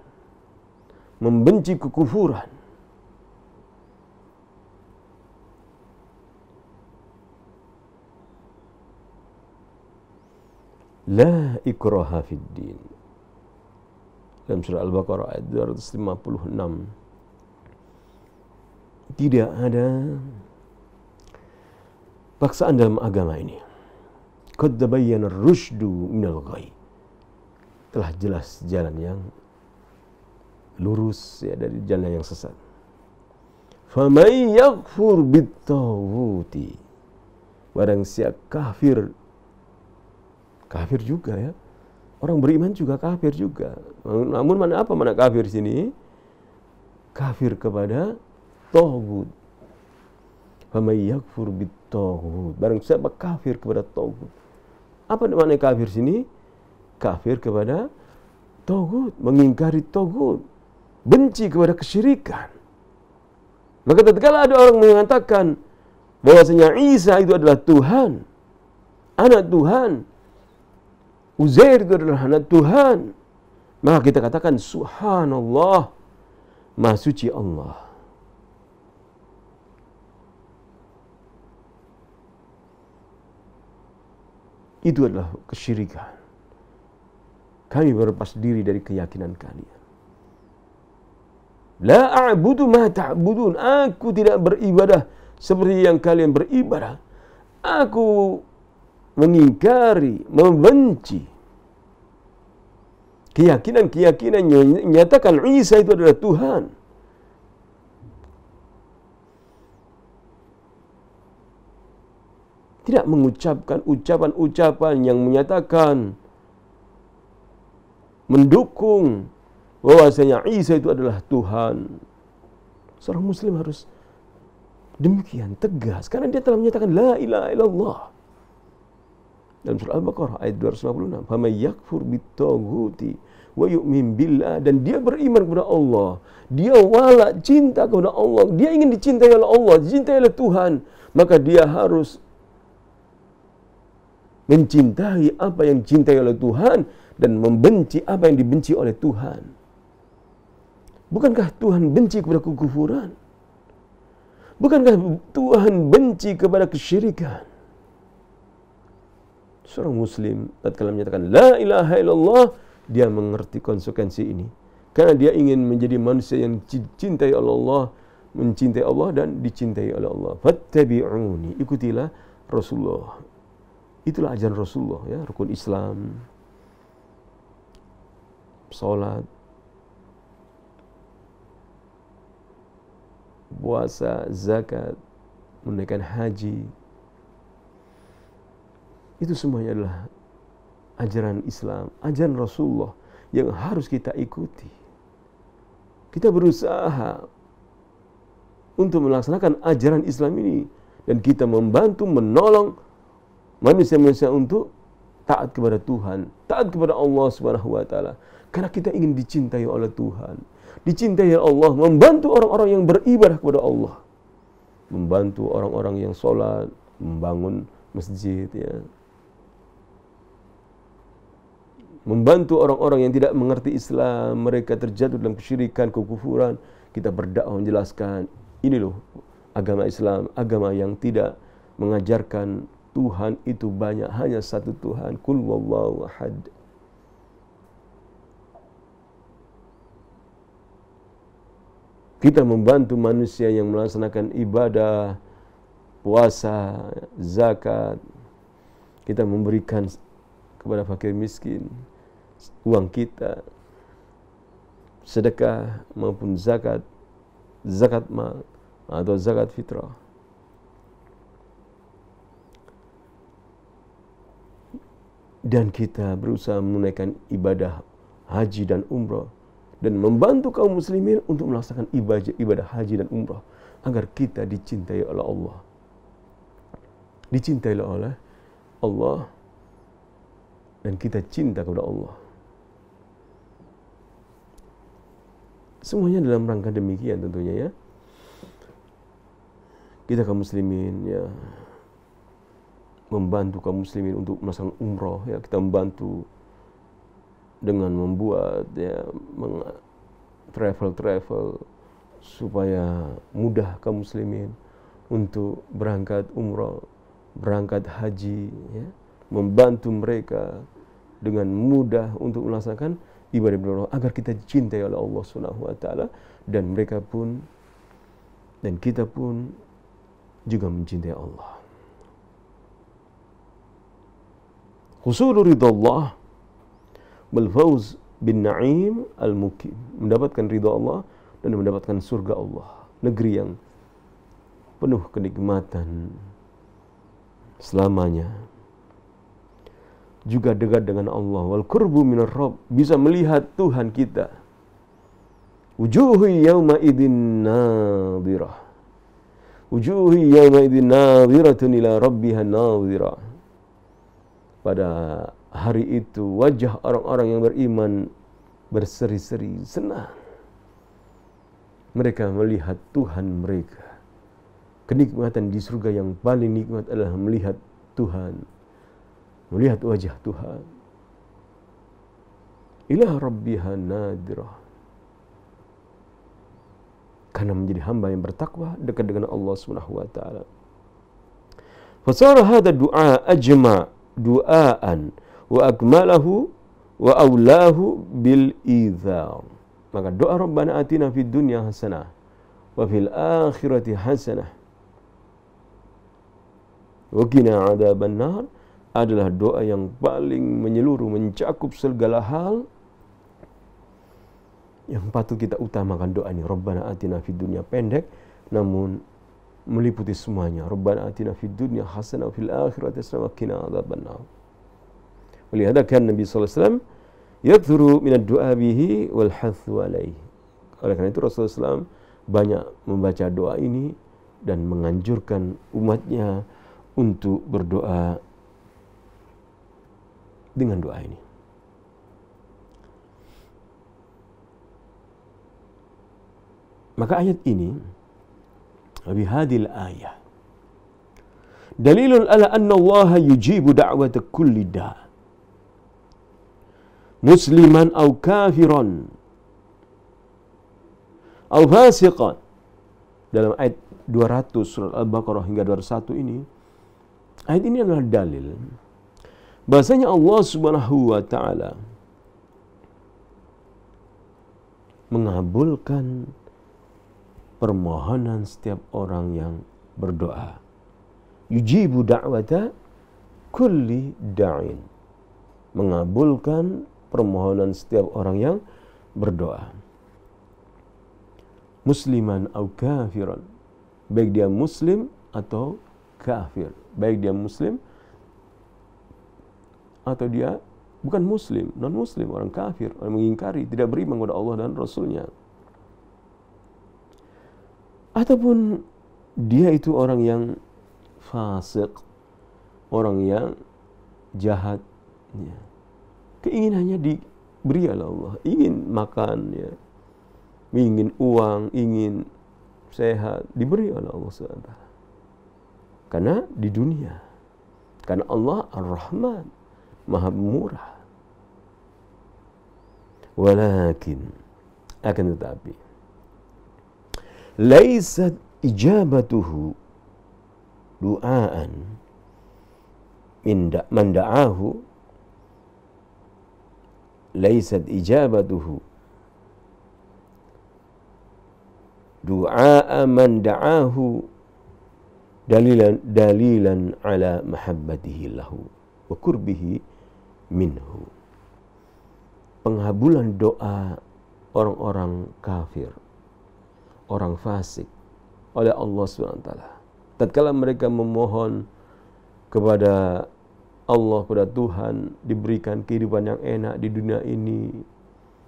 Speaker 2: membenci kekufuran. La ikraha fid din. Dalam surah Al-Baqarah ayat 256. Tidak ada paksaan dalam agama ini. Qad tabayyana ar-rusydu minal ghayy. Telah jelas jalan yang lurus ya dari jalan yang sesat. Faman yaghfur bit-taghuti. Barang siapa kafir juga ya. Orang beriman juga kafir juga. Namun mana kafir sini? Kafir kepada taghut. Faman yaghfur bit-taghut. Barang siapa kafir kepada taghut. Apa makna kafir sini? Kafir kepada taghut, mengingkari taghut, benci kepada kesyirikan. Maka tatkala ada orang mengatakan bahwasanya Isa itu adalah Tuhan, anak Tuhan, Uzair itu adalah anak Tuhan, maka kita katakan subhanallah, maha suci Allah. Itu adalah kesyirikan. Kami berlepas diri dari keyakinan kalian. La a'budu ma ta'budun. Aku tidak beribadah seperti yang kalian beribadah. Aku mengingkari, membenci keyakinan-keyakinan yang menyatakan Isa itu adalah Tuhan. Tidak mengucapkan ucapan-ucapan yang menyatakan mendukung bahwasanya Isa itu adalah Tuhan. Seorang muslim harus demikian tegas karena dia telah menyatakan la ilaha illallah. Dalam surah Al-Baqarah ayat 256, "Faman yakfur bit-taghuti wa yu'min billah." Dan dia beriman kepada Allah. Dia wala, cinta kepada Allah. Dia ingin dicintai oleh Allah, dicintai oleh Tuhan, maka dia harus mencintai apa yang dicintai oleh Tuhan dan membenci apa yang dibenci oleh Tuhan. Bukankah Tuhan benci kepada kekufuran? Bukankah Tuhan benci kepada kesyirikan? Seorang Muslim tatkala menyatakan la ilaha illallah, dia mengerti konsekuensi ini. Karena dia ingin menjadi manusia yang dicintai oleh Allah, mencintai Allah dan dicintai oleh Allah. Fattabi'uni, ikutilah Rasulullah. Itulah ajaran Rasulullah, ya, rukun Islam, salat, puasa, zakat, menunaikan haji. Itu semuanya adalah ajaran Islam, ajaran Rasulullah yang harus kita ikuti. Kita berusaha untuk melaksanakan ajaran Islam ini dan kita membantu, menolong manusia-manusia untuk taat kepada Tuhan, taat kepada Allah Subhanahu wa taala. Karena kita ingin dicintai oleh Tuhan, dicintai oleh Allah, membantu orang-orang yang beribadah kepada Allah, membantu orang-orang yang sholat, membangun masjid, ya, membantu orang-orang yang tidak mengerti Islam, mereka terjatuh dalam kesyirikan, kekufuran. Kita berdakwah menjelaskan, ini loh agama Islam, agama yang tidak mengajarkan Tuhan itu banyak, hanya satu Tuhan, Qul wallahu ahad. Kita membantu manusia yang melaksanakan ibadah, puasa, zakat. Kita memberikan kepada fakir miskin uang kita, sedekah maupun zakat, zakat mal atau zakat fitrah. Dan kita berusaha menunaikan ibadah haji dan umrah dan membantu kaum muslimin untuk melaksanakan ibadah haji dan umrah agar kita dicintai oleh Allah. Dicintai oleh Allah dan kita cinta kepada Allah. Semuanya dalam rangka demikian tentunya, ya. Kita kaum muslimin, ya, membantu kaum muslimin untuk melaksanakan umrah, ya, kita membantu dengan membuat, ya, travel supaya mudah kaum muslimin untuk berangkat umrah, berangkat haji, ya, membantu mereka dengan mudah untuk melaksanakan ibadah agar kita dicintai oleh Allah Subhanahu wa taala dan mereka pun dan kita pun juga mencintai Allah. Husulur ridallah wal fawz bin na'im al mukim, mendapatkan ridha Allah dan mendapatkan surga Allah, negeri yang penuh kenikmatan selamanya. Juga dekat dengan Allah, wal qurbu minar rabb, bisa melihat Tuhan kita. Wujuhu yawma idzin nadhirah, wujuhu yawma idzin nadhiratun ila rabbiha nadhirah. Pada hari itu wajah orang-orang yang beriman berseri-seri, senang. Mereka melihat Tuhan mereka. Kenikmatan di surga yang paling nikmat adalah melihat Tuhan, melihat wajah Tuhan. Ila rabbiha nadirah, karena menjadi hamba yang bertakwa, dekat dengan Allah Subhanahu wa taala. Fasara hadha du'a ajma' du'aan wa akmalahu wa aulahu bil idhar. Maka doa Rabbana atina fid dunya hasanah wa fil akhirati hasanah wa qina adzaban nar adalah doa yang paling menyeluruh, mencakup segala hal yang patut kita utamakan. Doa ini Rabbana atina fid dunya, pendek namun meliputi semuanya. Rabbana atina fid dunya hasanah wa fil akhirati hasanah wa qina adzabannar. Walihada kan Nabi sallallahu alaihi wasallam yakthuru min ad-du'a bihi wal hathu alaihi. Oleh karena itu Rasulullah SAW banyak membaca doa ini dan menganjurkan umatnya untuk berdoa dengan doa ini. Maka ayat ini, bihadil ayah, dalilun ala anna Allah yujibu da'wata kulli da' musliman aw kafiran aw fasiqan dalam ayat 200 surat Al-Baqarah hingga 201 ini, ayat ini adalah dalil bahasanya Allah Subhanahu wa taala mengabulkan permohonan setiap orang yang berdoa. Yujibu da'wata kulli da'in. Mengabulkan permohonan setiap orang yang berdoa. Musliman atau kafiran. Baik dia muslim atau kafir. Baik dia muslim atau dia bukan muslim, non-muslim, orang kafir, orang mengingkari, tidak beriman kepada Allah dan Rasulnya. Ataupun dia itu orang yang fasik, orang yang jahat. Ya. Keinginannya diberi oleh Allah. Ingin makan, ya. Ingin uang, ingin sehat, diberi oleh Allah SWT. Karena di dunia. Karena Allah Ar-Rahman, Maha Murah. Walakin, akan tetapi, laisat ijabatuhu du'aan man da'ahu, laisat ijabatuhu du'a man da'ahu dalilan ala mahabbatihi lahu wa qurbihi minhu. Pengabulan doa orang-orang kafir, orang fasik oleh Allah SWT. Tatkala mereka memohon kepada Allah, kepada Tuhan, diberikan kehidupan yang enak di dunia ini,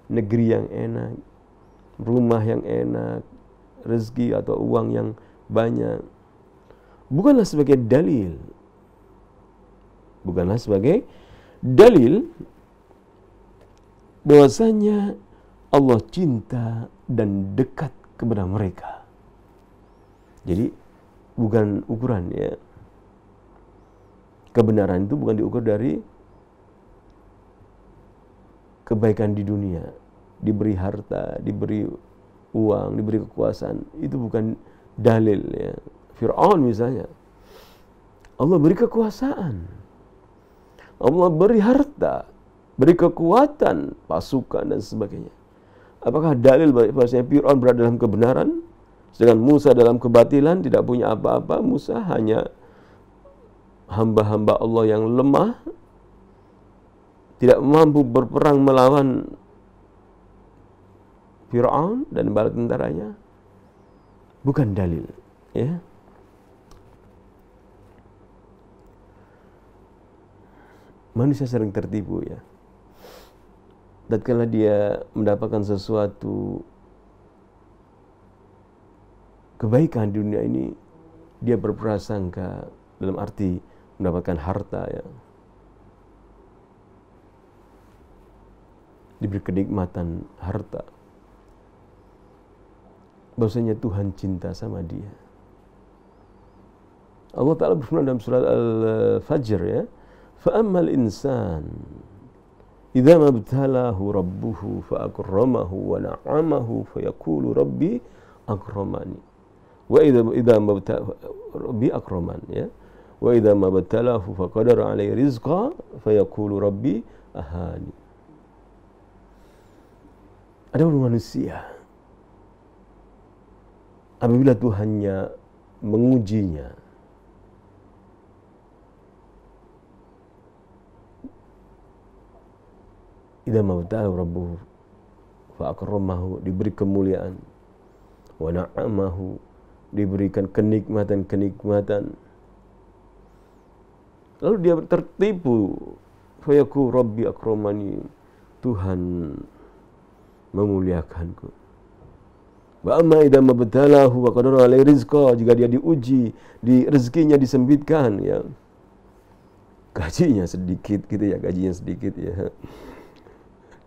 Speaker 2: negeri yang enak, rumah yang enak, rezeki atau uang yang banyak, bukanlah sebagai dalil. Bukanlah sebagai dalil bahwasanya Allah cinta dan dekat kepada mereka. Jadi bukan ukuran, ya. Kebenaran itu bukan diukur dari kebaikan di dunia, diberi harta, diberi uang, diberi kekuasaan. Itu bukan dalil, ya. Fir'aun misalnya, Allah beri kekuasaan, Allah beri harta, beri kekuatan, pasukan dan sebagainya. Apakah dalil bahwasanya Fir'aun berada dalam kebenaran, sedangkan Musa dalam kebatilan, tidak punya apa-apa? Musa hanya hamba-hamba Allah yang lemah, tidak mampu berperang melawan Fir'aun dan bala tentaranya. Bukan dalil, ya. Manusia sering tertipu, ya. Tatkala dia mendapatkan sesuatu kebaikan di dunia ini, dia berprasangka dalam arti mendapatkan harta, ya, diberi kenikmatan harta, bahwasanya Tuhan cinta sama dia. Allah Ta'ala berfirman dalam surat Al-Fajr, ya, fa'ammal insan idza mabtalahu rabbuhu fa'akramahu wa na'amahu fayaqulu rabbi akramani wa idza mabtalahu rabbi akraman, ya, wa idza mabtalahu faqadara alaihi rizqa fayaqulu rabbi ahani. Ada manusia, apabila Tuhannya mengujinya, idza mabtalahu rabbuhu fa akramahu, diberi kemuliaan, wa na'amahu, diberikan kenikmatan, lalu dia tertipu, fa yaqulu rabbi akramani, Tuhan memuliakanku. Wa amma idza mabtalahu wa qadara alaihi rizqa, jika dia diuji, di rezekinya disempitkan, ya, gajinya sedikit gitu, ya, gajinya sedikit, ya,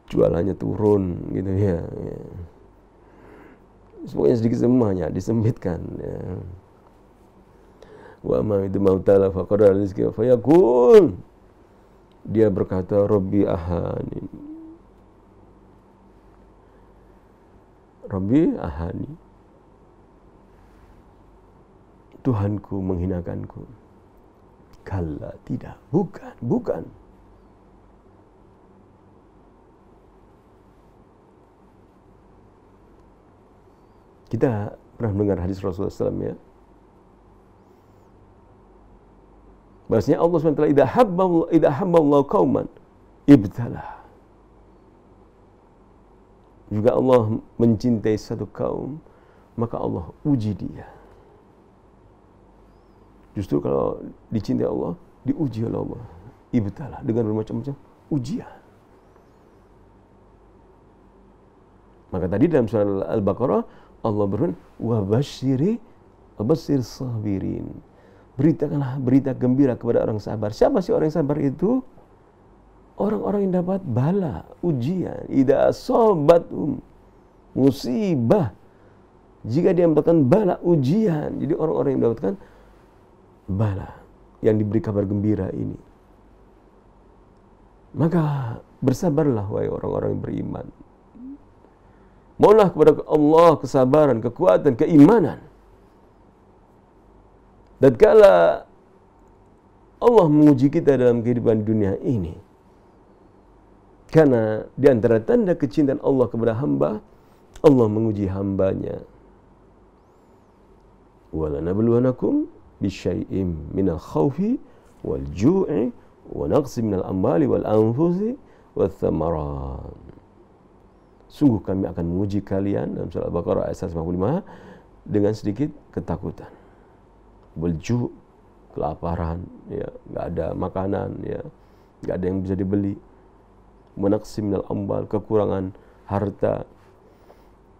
Speaker 2: jualannya turun gitu, ya, ya. Semuanya sedikit semuanya disempitkan, ya. Wa ma idza mabtalahu fa qadara alaihi rizqa fa yaqul, dia berkata rabbi ahani, Rabbi ahani, Tuhanku menghinakanku. Kalla, tidak, bukan. Kita pernah mendengar hadis Rasulullah SAW ya. Bahasanya Allah SWT idza habballahu qauman ibtalah. Juga Allah mencintai satu kaum, maka Allah uji dia. Justru kalau dicintai Allah, diuji oleh Allah. Ibtalah, dengan bermacam-macam ujian. Maka tadi dalam surah Al-Baqarah Allah berfirman, wabashir sabirin. Beritakanlah berita gembira kepada orang sabar. Siapa sih orang yang sabar itu? Orang-orang yang dapat bala, ujian. Idza asabathum musibah. Jika dia mendapatkan bala, ujian. Jadi orang-orang yang mendapatkan bala, yang diberi kabar gembira ini, maka bersabarlah wahai orang-orang yang beriman. Mohonlah kepada Allah kesabaran, kekuatan, keimanan. Dan kala Allah menguji kita dalam kehidupan dunia ini, karena di antara tanda kecintaan Allah kepada hamba, Allah menguji hambanya. Walanabluwanakum bisyai'im minal khawfi wal ju'i wa naqsi minal amwali wal anfusi wath thamarat. Sungguh kami akan menguji kalian dalam surah Al-Baqarah ayat 155 dengan sedikit ketakutan. Wal-ju', kelaparan, ya, enggak ada makanan, ya, enggak ada yang bisa dibeli. Wa naqsi minal amwal, kekurangan harta.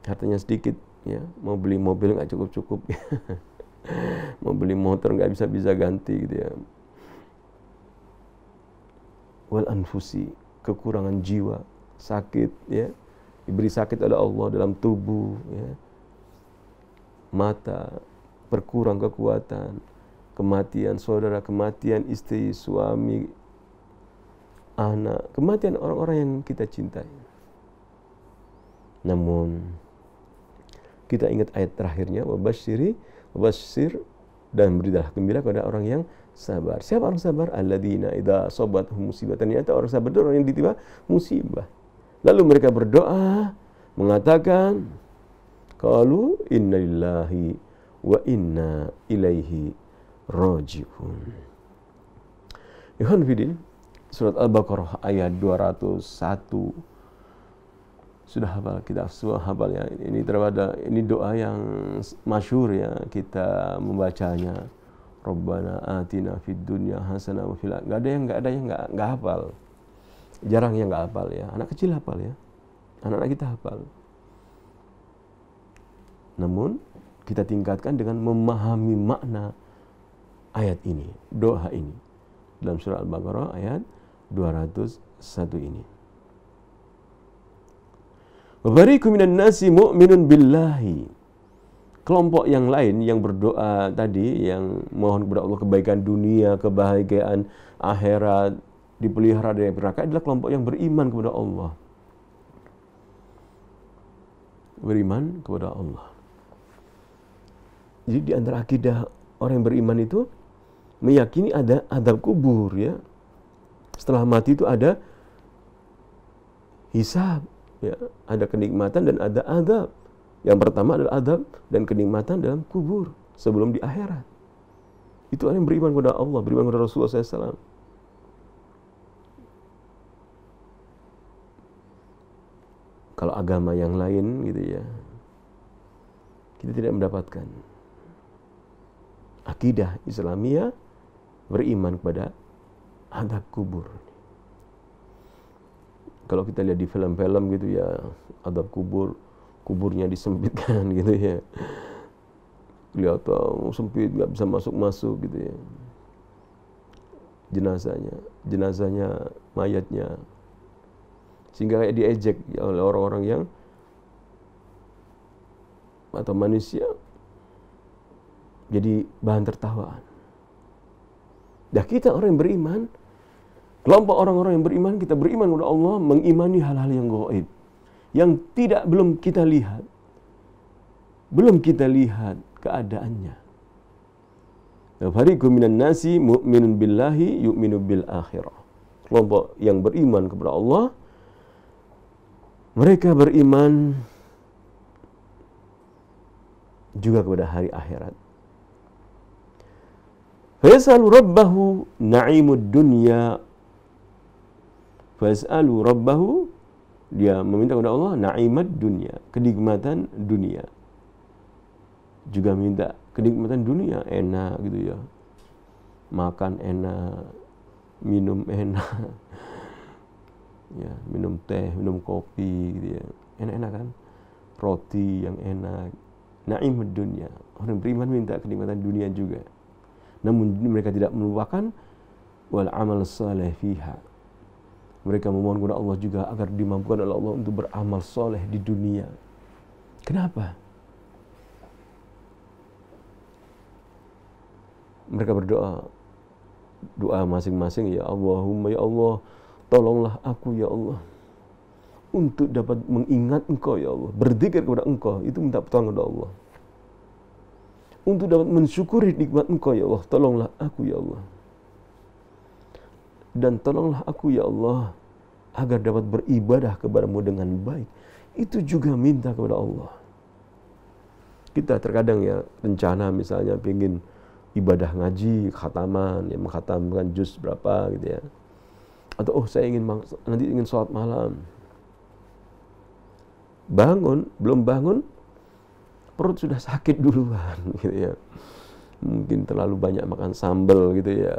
Speaker 2: Hartanya sedikit, ya, mau beli mobil enggak cukup-cukup. Mau beli motor nggak bisa ganti gitu ya. Wal anfusi, kekurangan jiwa, sakit ya, diberi sakit oleh Allah dalam tubuh ya. Mata, berkurang kekuatan, kematian saudara, kematian istri, suami, anak, kematian orang-orang yang kita cintai. Namun kita ingat ayat terakhirnya, wabashir, dan berilah gembira kepada orang yang sabar. Siapa orang sabar? Alladzina idza asabathum musibatan. Ternyata orang sabar itu orang yang ditimpa musibah. Lalu mereka berdoa mengatakan, qalu inna lillahi wa inna ilaihi raji'un. Ikhwan fillah, surat Al-Baqarah ayat 201. Sudah hafal, kita semua hafal ya. Ini terpada ini doa yang masyhur ya, kita membacanya. Rabbana atina fid dunya hasanah wa fil akhirati. Enggak ada yang enggak hafal. Jarang yang enggak hafal ya. Anak kecil hafal ya. Anak-anak kita hafal. Namun kita tingkatkan dengan memahami makna ayat ini, doa ini. Dalam surah Al-Baqarah ayat 201 ini. Wabariku minan nasi mu'minun billahi. Kelompok yang lain yang berdoa tadi, yang mohon kepada Allah kebaikan dunia, kebahagiaan akhirat, dipelihara dari neraka, adalah kelompok yang beriman kepada Allah. Beriman kepada Allah. Jadi di antara akidah orang yang beriman itu meyakini ada azab kubur ya. Setelah mati itu ada hisab. Ya, ada kenikmatan dan ada azab. Yang pertama adalah azab dan kenikmatan dalam kubur sebelum di akhirat. Itu orang yang beriman kepada Allah, beriman kepada Rasulullah SAW. Kalau agama yang lain gitu ya, kita tidak mendapatkan akidah Islamiyah beriman kepada azab kubur. Kalau kita lihat di film-film gitu ya, azab kubur, kuburnya disempitkan gitu ya. Kelihatan sempit, nggak bisa masuk-masuk gitu ya. Jenazahnya, mayatnya. Sehingga kayak diejek ya, oleh orang-orang yang atau manusia jadi bahan tertawaan. Dah kita orang yang beriman, kelompok orang-orang yang beriman, kita beriman kepada Allah, mengimani hal-hal yang gaib, yang belum kita lihat keadaannya. Fariqun minan nasi mu'minun billahi yu'minu bil akhirah. Kelompok yang beriman kepada Allah, mereka beriman juga kepada hari akhirat. Fayasalu rabbahu na'imud dunya. Fayasalu rabbahu, dia meminta kepada Allah na'imad dunya, kenikmatan dunia. Juga minta kenikmatan dunia, enak gitu ya. Makan enak, minum enak. Ya, minum teh, minum kopi gitu ya. Enak-enak kan? Roti yang enak. Na'imud dunya. Orang beriman minta kenikmatan dunia juga. Namun mereka tidak melupakan wal amal saleh fiha. Mereka memohon kepada Allah juga agar dimampukan oleh Allah untuk beramal soleh di dunia. Kenapa? Mereka berdoa, doa masing-masing, ya Allahumma ya Allah, tolonglah aku ya Allah untuk dapat mengingat Engkau ya Allah, berzikir kepada Engkau, itu minta pertolongan kepada Allah. Untuk dapat mensyukuri nikmat Engkau ya Allah, tolonglah aku ya Allah. Dan tolonglah aku ya Allah agar dapat beribadah kepadamu dengan baik. Itu juga minta kepada Allah. Kita terkadang ya rencana misalnya pengen ibadah ngaji, khataman, ya mengkhatamkan juz berapa gitu ya. Atau saya nanti ingin sholat malam. Bangun, belum bangun, perut sudah sakit duluan gitu ya. Mungkin terlalu banyak makan sambal gitu ya.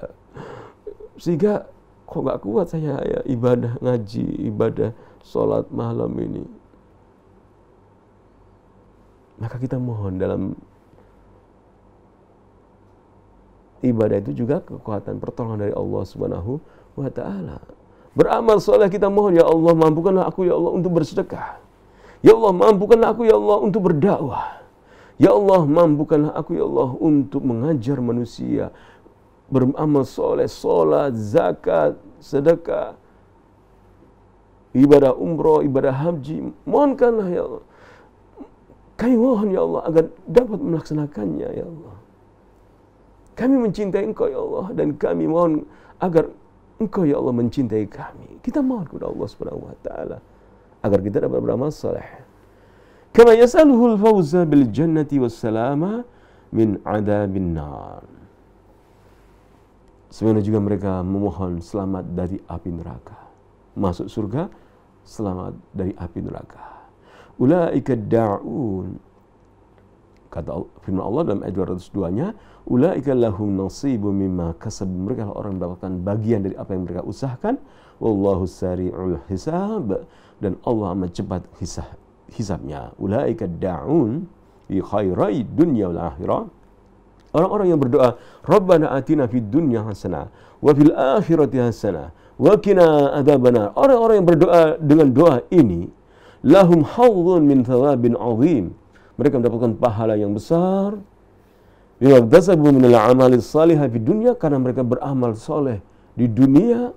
Speaker 2: Sehingga kok gak kuat saya ya ibadah ngaji, ibadah sholat malam ini. Maka kita mohon dalam ibadah itu juga kekuatan pertolongan dari Allah Subhanahu wa ta'ala. Beramal soleh kita mohon, ya Allah mampukanlah aku ya Allah untuk bersedekah. Ya Allah mampukanlah aku ya Allah untuk berdakwah. Ya Allah mampukanlah aku ya Allah untuk mengajar manusia. Beramal soleh, sholat, zakat, sedekah, ibadah umroh, ibadah haji. Mohonkanlah ya Allah. Kami mohon ya Allah agar dapat melaksanakannya ya Allah. Kami mencintai Engkau ya Allah, dan kami mohon agar Engkau ya Allah mencintai kami. Kita mohon kepada Allah Subhanahu wa ta'ala agar kita dapat beramal saleh. Kama yasaluhul fawza bil jannati was salama min adabin nar. Sebenarnya juga mereka memohon selamat dari api neraka. Masuk surga, selamat dari api neraka. Ulaika da'un. Kata firman Allah dalam ayat 202-nya, ulaika lahum nasibun mimma kasab. Mereka orang mendapatkan bagian dari apa yang mereka usahakan. Wallahu sari'ul hisab, dan Allah amat cepat hisabnya. Ulaika da'un fi khairai dunya wal akhirah. Orang-orang yang berdoa, Rabbana atina fid dunya hasanah wa fil akhirati hasanah wa qina adzabannar. Orang-orang yang berdoa dengan doa ini, lahum hadzun min thawabin 'azim. Mereka mendapatkan pahala yang besar. Bima iktasabu minal a'malis salihah fid dunya, karena mereka beramal soleh di dunia.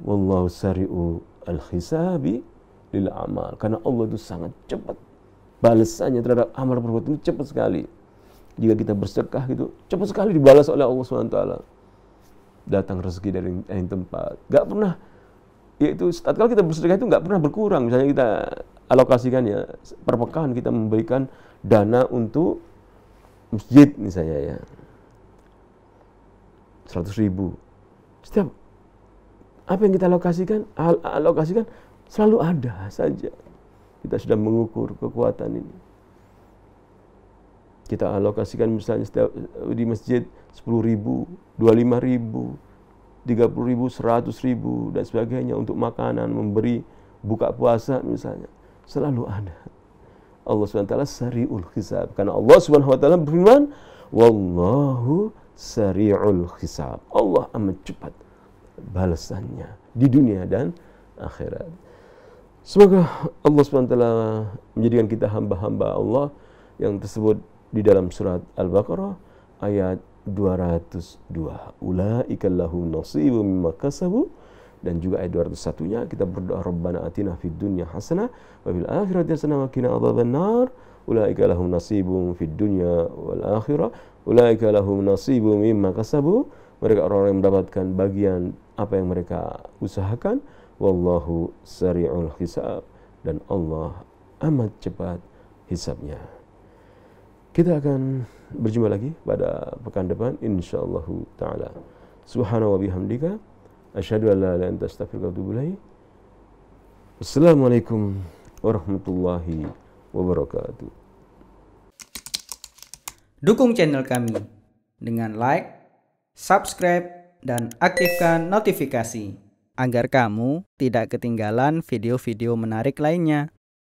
Speaker 2: Wallahu sari'u al-hisabi lil amal. Karena Allah itu sangat cepat balasannya terhadap amal perbuatan itu cepat sekali. Jika kita bersedekah gitu, cepat sekali dibalas oleh Allah SWT. Datang rezeki dari tempat. Gak pernah, yaitu tatkala kita bersedekah itu gak pernah berkurang. Misalnya kita alokasikan ya, per pekan kita memberikan dana untuk masjid misalnya ya, 100.000. Setiap apa yang kita alokasikan selalu ada saja. Kita sudah mengukur kekuatan ini. Kita alokasikan misalnya setiap di masjid 10.000, 25.000, 30.000, 100.000 dan sebagainya untuk makanan, memberi buka puasa misalnya. Selalu ada. Allah SWT sari'ul hisab. Karena Allah SWT berfirman, wallahu sari'ul hisab. Allah amat cepat balasannya di dunia dan akhirat. Semoga Allah SWT menjadikan kita hamba-hamba Allah yang tersebut di dalam surat Al-Baqarah ayat 202. Ulaika lahum nasibun mimma kasabu. Dan juga ayat 201-nya kita berdoa, Rabbana atina fid dunya hasanah wa fil akhirati hasanah wa qina adzabannar. ulaika lahum nasibun fid dunya wal akhirah, ulaika lahum nasibun mimma kasabu. Mereka orang yang mendapatkan bagian apa yang mereka usahakan. Wallahu sari'ul hisab, dan Allah amat cepat hisabnya. Kita akan berjumpa lagi pada pekan depan insyaallah taala. Subhanahu wa bihamdika asyhadu an la ilaha illa anta astaghfiruka wa atubu ilaik. Assalamualaikum warahmatullahi wabarakatuh.
Speaker 3: Dukung channel kami dengan like, subscribe, dan aktifkan notifikasi agar kamu tidak ketinggalan video-video menarik lainnya.